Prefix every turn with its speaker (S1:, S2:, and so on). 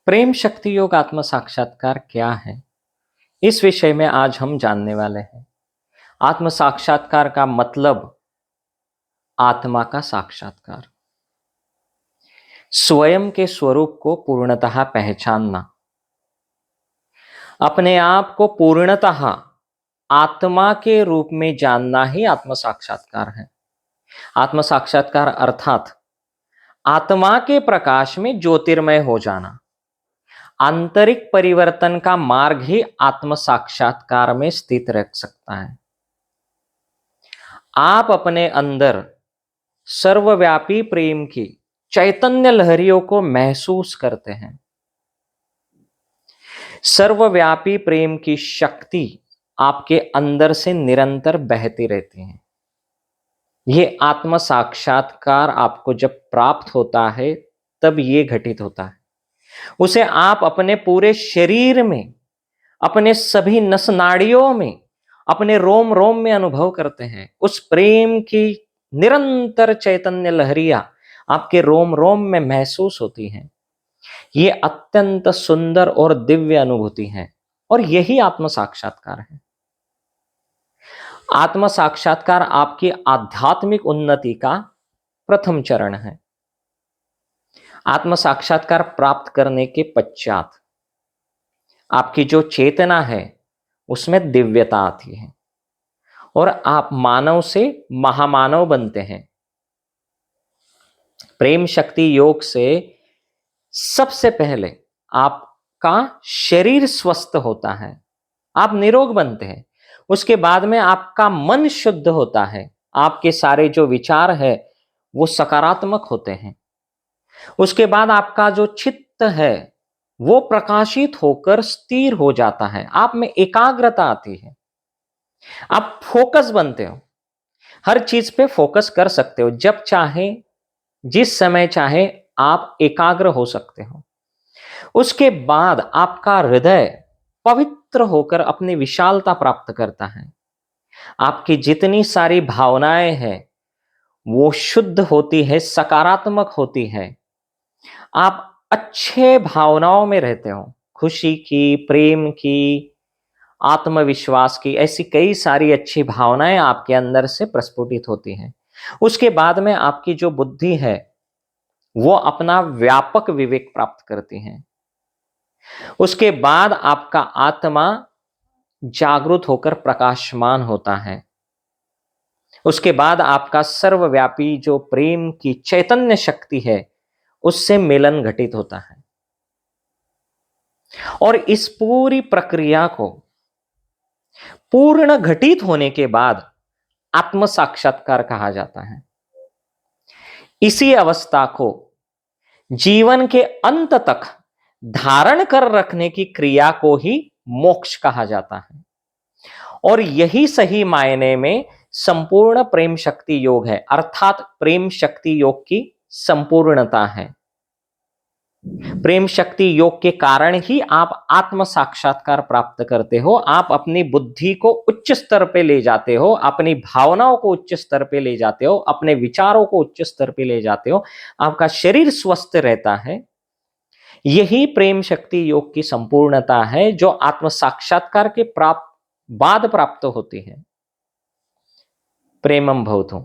S1: प्रेम शक्ति योग आत्म साक्षात्कार क्या है, इस विषय में आज हम जानने वाले हैं। आत्म साक्षात्कार का मतलब आत्मा का साक्षात्कार, स्वयं के स्वरूप को पूर्णतः पहचानना, अपने आप को पूर्णतः आत्मा के रूप में जानना ही आत्म साक्षात्कार है। आत्म साक्षात्कार अर्थात आत्मा के प्रकाश में ज्योतिर्मय हो जाना। आंतरिक परिवर्तन का मार्ग ही आत्म साक्षात्कार में स्थित रह सकता है। आप अपने अंदर सर्वव्यापी प्रेम की चैतन्य लहरियों को महसूस करते हैं। सर्वव्यापी प्रेम की शक्ति आपके अंदर से निरंतर बहती रहती है। यह आत्म साक्षात्कार आपको जब प्राप्त होता है तब यह घटित होता है। उसे आप अपने पूरे शरीर में, अपने सभी नस नाड़ियों में, अपने रोम रोम में अनुभव करते हैं। उस प्रेम की निरंतर चैतन्य लहरियां आपके रोम रोम में महसूस होती हैं। ये अत्यंत सुंदर और दिव्य अनुभूति है और यही आत्म साक्षात्कार है। आत्म साक्षात्कार आपकी आध्यात्मिक उन्नति का प्रथम चरण है। आत्म साक्षात्कार प्राप्त करने के पश्चात आपकी जो चेतना है उसमें दिव्यता आती है और आप मानव से महामानव बनते हैं। प्रेम शक्ति योग से सबसे पहले आपका शरीर स्वस्थ होता है, आप निरोग बनते हैं। उसके बाद में आपका मन शुद्ध होता है, आपके सारे जो विचार है वो सकारात्मक होते हैं। उसके बाद आपका जो चित्त है वो प्रकाशित होकर स्थिर हो जाता है, आप में एकाग्रता आती है, आप फोकस बनते हो, हर चीज पे फोकस कर सकते हो। जब चाहे, जिस समय चाहे आप एकाग्र हो सकते हो। उसके बाद आपका हृदय पवित्र होकर अपनी विशालता प्राप्त करता है। आपकी जितनी सारी भावनाएं हैं वो शुद्ध होती है, सकारात्मक होती है। आप अच्छे भावनाओं में रहते हो, खुशी की, प्रेम की, आत्मविश्वास की, ऐसी कई सारी अच्छी भावनाएं आपके अंदर से प्रस्फुटित होती हैं। उसके बाद में आपकी जो बुद्धि है वो अपना व्यापक विवेक प्राप्त करती है। उसके बाद आपका आत्मा जागृत होकर प्रकाशमान होता है। उसके बाद आपका सर्वव्यापी जो प्रेम की चैतन्य शक्ति है उससे मिलन घटित होता है और इस पूरी प्रक्रिया को पूर्ण घटित होने के बाद आत्म साक्षात्कार कहा जाता है। इसी अवस्था को जीवन के अंत तक धारण कर रखने की क्रिया को ही मोक्ष कहा जाता है और यही सही मायने में संपूर्ण प्रेम शक्ति योग है, अर्थात प्रेम शक्ति योग की संपूर्णता है। प्रेम शक्ति योग के कारण ही आप आत्म साक्षात्कार प्राप्त करते हो। आप अपनी बुद्धि को उच्च स्तर पे ले जाते हो, अपनी भावनाओं को उच्च स्तर पे ले जाते हो, अपने विचारों को उच्च स्तर पे ले जाते हो, आपका शरीर स्वस्थ रहता है। यही प्रेम शक्ति योग की संपूर्णता है जो आत्म साक्षात्कार के बाद प्राप्त होती है। प्रेमम भवतु।